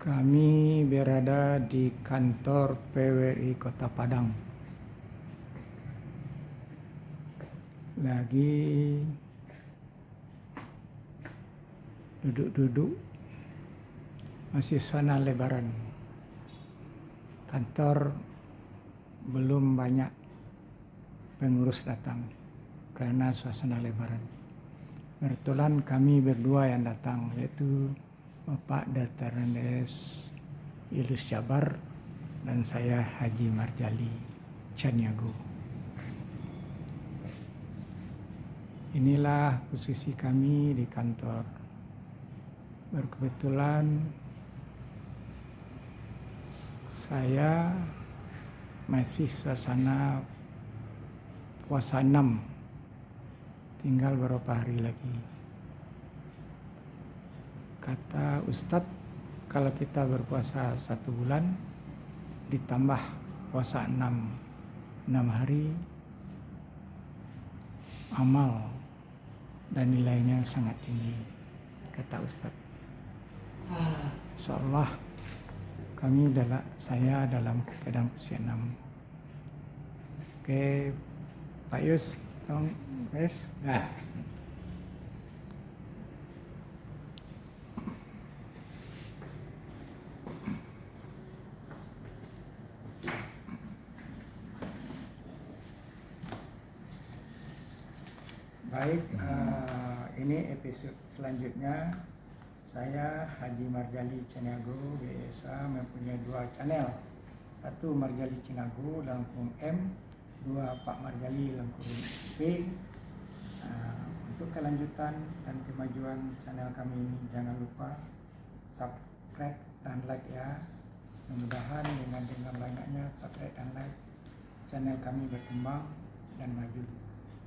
Kami berada di kantor PWRI Kota Padang. Lagi duduk-duduk, masih suasana Lebaran. Kantor belum banyak pengurus datang karena suasana Lebaran. Kebetulan kami berdua yang datang, yaitu Bapak Dr. Andes Yulus Jabar dan saya Haji Marjali Caniago. Inilah posisi kami di kantor. Berkebetulan saya masih suasana puasa 6, tinggal beberapa hari lagi. Kata Ustadz, kalau kita berpuasa 1 bulan ditambah puasa 6 hari, amal dan nilainya sangat tinggi, kata Ustadz. Insyaallah saya dalam keadaan usia 6. Oke, Pak Yus, tolong guys. Baik, ini episode selanjutnya. Saya Haji Marjali Caniago biasa mempunyai 2 channel. Satu Marjali Caniago dalam kurung M, 2 Pak Marjali dalam kurung P. Untuk kelanjutan dan kemajuan channel kami ini, jangan lupa subscribe dan like ya. Mudah-mudahan dengan banyaknya subscribe dan like, channel kami berkembang dan maju.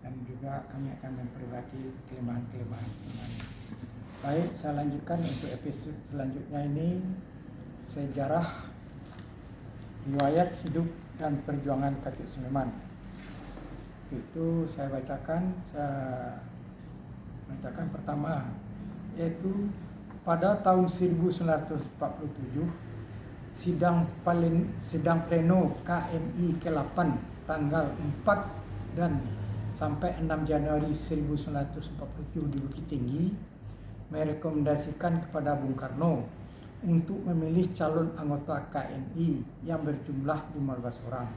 Dan juga kami akan memperbaiki kelemahan-kelemahan. Baik, saya lanjutkan untuk episode selanjutnya ini, sejarah riwayat hidup dan perjuangan Khatib Sulaiman. Itu saya bacakan pertama, yaitu pada tahun 1947 sidang pleno KMI ke-8 tanggal 4 dan sampai 6 Januari 1947 di Bukit Tinggi merekomendasikan kepada Bung Karno untuk memilih calon anggota KMI yang berjumlah 15 orang.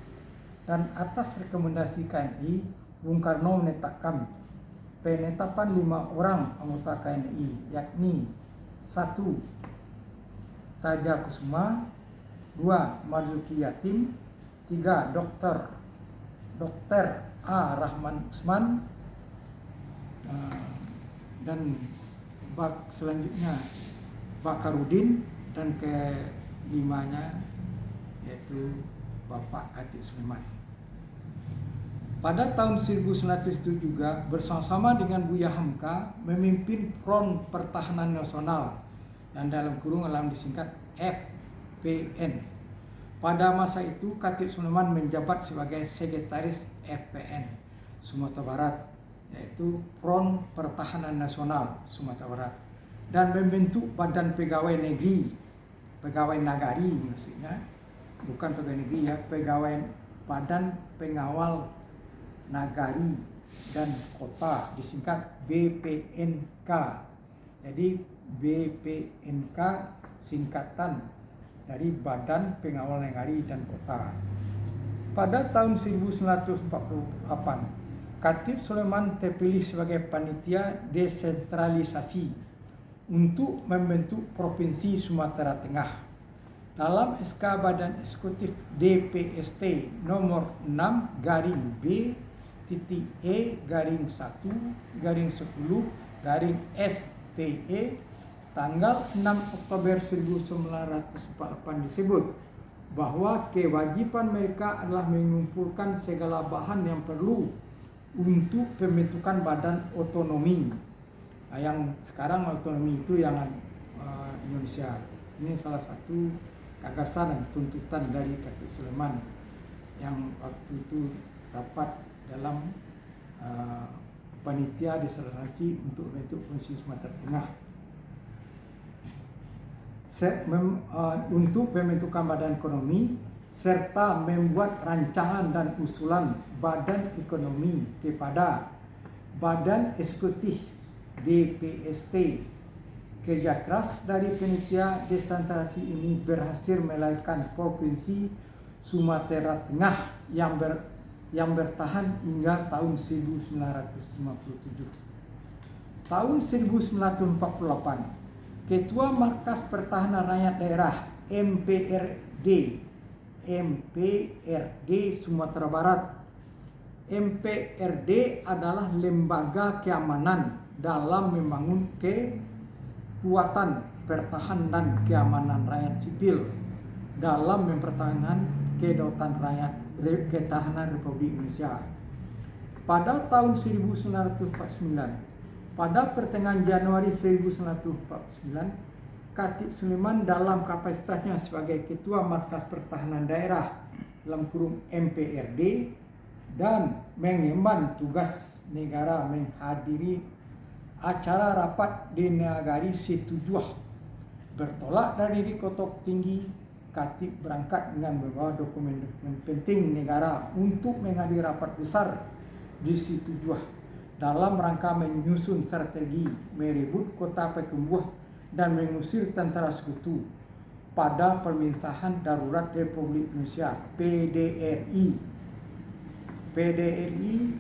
Dan atas rekomendasi KMI, Bung Karno menetapkan penetapan 5 orang anggota KMI, yakni 1. Taja Kusuma, 2. Marzuki Yatim, 3. Dr. A. Rahman Usman, dan selanjutnya Bakarudin, dan ke-5-nya yaitu Bapak Khatib Sulaiman. Pada tahun 1901 juga bersama-sama dengan Buya Hamka memimpin Front Pertahanan Nasional yang dalam kurung alam disingkat FPN. Pada masa itu Khatib Sulaiman menjabat sebagai sekretaris FPN Sumatera Barat, yaitu Front Pertahanan Nasional Sumatera Barat, dan membentuk Badan Pegawai Negeri, Pegawai Nagari maksudnya, bukan pegawai negeri ya, Badan Pengawal Nagari dan Kota, disingkat BPNK. Jadi BPNK singkatan dari Badan Pengawal Nagari dan Kota. Pada tahun 1948, Khatib Sulaiman terpilih sebagai panitia desentralisasi untuk membentuk Provinsi Sumatera Tengah. Dalam SK Badan Eksekutif DPST nomor 6-B-E-1-10-STE tanggal 6 Oktober 1948 disebut bahwa kewajiban mereka adalah mengumpulkan segala bahan yang perlu untuk pembentukan badan otonomi. Yang sekarang otonomi itu yang Indonesia. Ini salah satu gagasan dan tuntutan dari Khatib Sulaiman yang waktu itu rapat dalam panitia desentralisasi untuk membentuk Provinsi Sumatera Tengah. untuk pembentukan badan ekonomi serta membuat rancangan dan usulan badan ekonomi kepada Badan Eksekutif DPST. Kerja keras dari panitia desentralisasi ini berhasil melahirkan Provinsi Sumatera Tengah yang bertahan hingga tahun 1957. Tahun 1948, Ketua Markas Pertahanan Rakyat Daerah MPRD Sumatera Barat. MPRD adalah lembaga keamanan dalam membangun kekuatan pertahanan dan keamanan rakyat sipil dalam mempertahankan kedaulatan rakyat ketahanan Republik Indonesia. Pada tahun 1949, pada pertengahan Januari 1949, Khatib Sulaiman dalam kapasitasnya sebagai Ketua Markas Pertahanan Daerah (MPRD) dan mengemban tugas negara menghadiri acara rapat di Nagari Situjuh. Bertolak dari Kotok Tinggi, Khatib berangkat dengan membawa dokumen-dokumen penting negara untuk menghadiri rapat besar di Situjuh dalam rangka menyusun strategi merebut kota Payakumbuh dan mengusir tentara sekutu pada pemisahan darurat Republik Indonesia PDRI. PDRI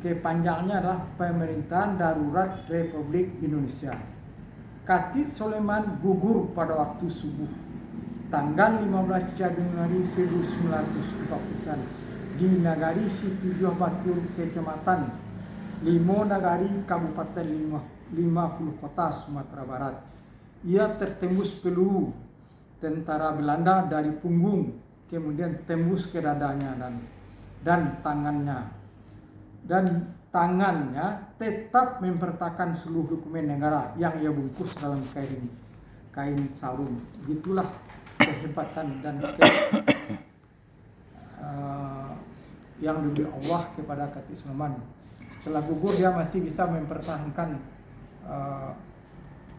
kepanjangannya adalah Pemerintahan Darurat Republik Indonesia. Khatib Sulaiman gugur pada waktu subuh tanggal 15 Januari 1941 di Nagari Situjuh Batur, Kecamatan Limo Nagari, Kabupaten 50 Kota, Sumatera Barat. Ia tertembus peluru tentara Belanda dari punggung, kemudian tembus ke dadanya dan tangannya tetap mempertahankan seluruh dokumen negara yang ia bungkus dalam kain sarung. Begitulah kehebatan dan yang diberi Allah kepada Khatib Sulaiman. Setelah gugur dia masih bisa mempertahankan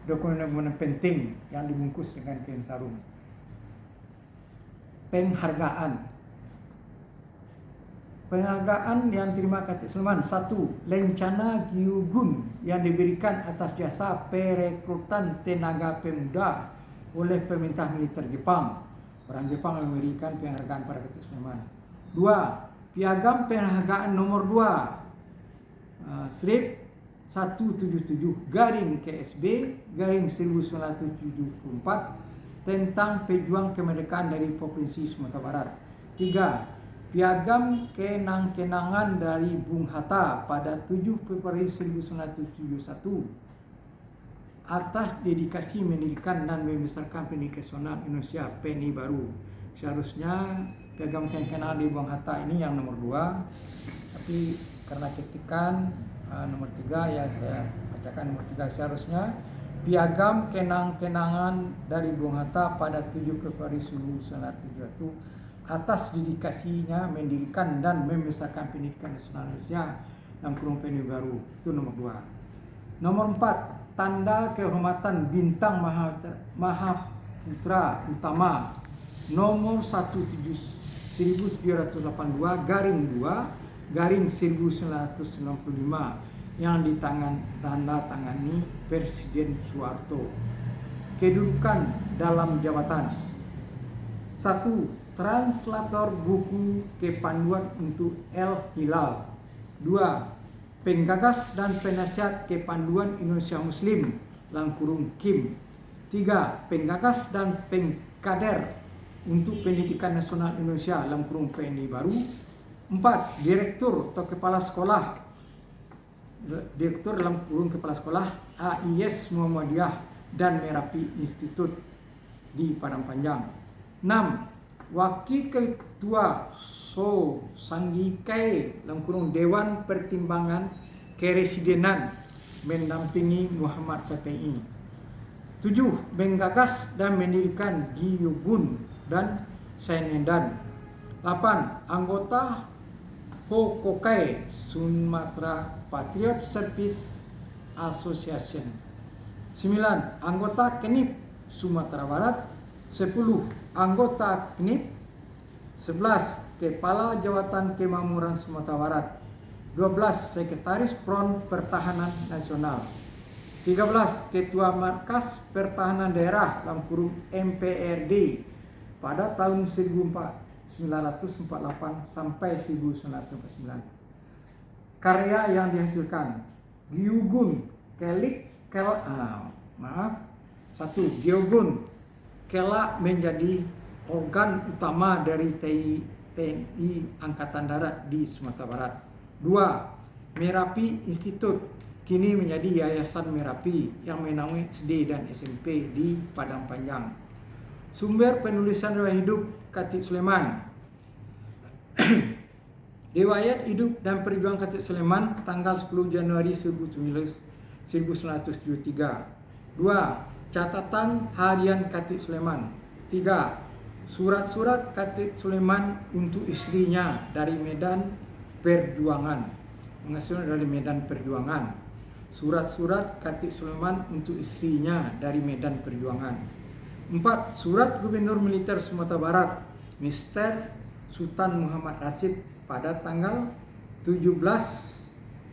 dokumen-dokumen penting yang dibungkus dengan kain sarung. Penghargaan yang diterima Khatib Sulaiman: 1. Lencana Gyugun yang diberikan atas jasa perekrutan tenaga pemuda oleh pemerintah militer Jepang. Orang Jepang memberikan penghargaan pada Khatib Sulaiman. 2. Piagam penghargaan nomor 2 strip 177 garing KSB garing 1974 tentang pejuang kemerdekaan dari Provinsi Sumatera Barat. 3. Piagam kenang-kenangan dari Bung Hatta pada 7 Februari 1971 atas dedikasi mendirikan dan membesarkan Pendidikan Nasional Indonesia PNI baru. Seharusnya piagam kenang-kenangan dari Bung Hatta ini yang nomor 2, tapi karena ketikan nomor 3 ya saya bacakan nomor 3. Seharusnya piagam kenang-kenangan dari Bung Hatta pada 7 Februari 1971 atas dedikasinya mendirikan dan membesarkan Pendidikan Nasional Indonesia dan PNI baru. Itu nomor 2. Nomor 4, tanda kehormatan Bintang Mahaputra Utama nomor 1782 garing 2 garing 1995 yang tanda tangani Presiden Soeharto. Kedudukan dalam jabatan: 1. Translator buku kepanduan untuk El Hilal. 2. Penggagas dan penasihat kepanduan Indonesia Muslim (KIM). 3. Penggagas dan pengkader untuk Pendidikan Nasional Indonesia (PNI baru). 4. Direktur atau kepala sekolah kepala sekolah AIS Muhammadiyah dan Merapi Institute di Padang Panjang. 6. Wakil Ketua So Sanggikai Dewan Pertimbangan Keresidenan mendampingi Muhammad Syafi'i. 7. Menggagas dan mendirikan Gyugun dan Sainendan. 8. Anggota Hokokai Sumatra Patriot Service Association. 9. Anggota KENIP Sumatera Barat, 10 anggota KNIP, 11 Kepala Jabatan Kemakmuran Sumatera Barat, 12 Sekretaris Front Pertahanan Nasional, 13 Ketua Markas Pertahanan Daerah (MPRD) pada tahun 1948 sampai 1949. Karya yang dihasilkan: Giogun Giogun Kela menjadi organ utama dari TNI Angkatan Darat di Sumatera Barat. 2. Merapi Institute kini menjadi Yayasan Merapi yang menaungi SD dan SMP di Padang Panjang. Sumber penulisan riwayat hidup Khatib Sulaiman. Riwayat hidup dan perjuangan Khatib Sulaiman tanggal 10 Januari 1973. 2. Catatan harian Khatib Sulaiman. 3. Surat-surat Khatib Sulaiman untuk istrinya dari Medan Perjuangan. Menghasilkan dari Medan Perjuangan. Surat-surat Khatib Sulaiman untuk istrinya dari Medan Perjuangan. 4. Surat Gubernur Militer Sumatera Barat Mr. Sultan Muhammad Rashid pada tanggal 17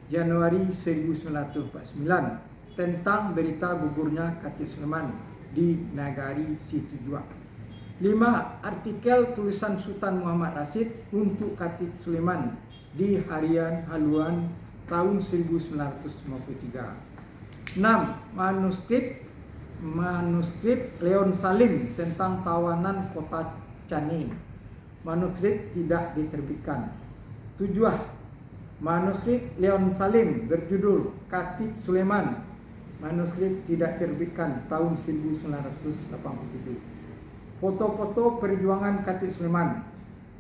Januari 1949 tentang berita gugurnya Khatib Sulaiman di Nagari Situjua. 5. Artikel tulisan Sultan Muhammad Rashid untuk Khatib Sulaiman di Harian Haluan tahun 1953. 6. Manuskrip Leon Salim tentang tawanan kota Caney. Manuskrip tidak diterbitkan. 7. Manuskrip Leon Salim berjudul Khatib Sulaiman. Manuskrip tidak diterbitkan tahun 1987. Foto-foto perjuangan Khatib Sulaiman.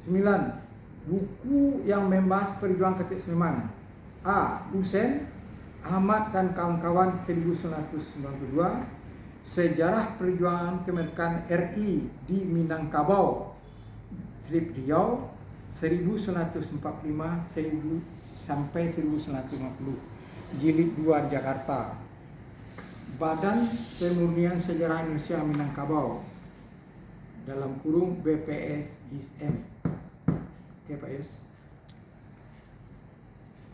9. Buku yang membahas perjuangan Khatib Sulaiman. A. Husain, Ahmad dan kawan-kawan 1992. Sejarah perjuangan kemerdekaan RI di Minangkabau, Strip Riau 1945 sampai 1950. Jilid 2 Jakarta. Badan Pemurnian Sejarah Indonesia Minangkabau (BPSIM). Oke Pak Yus.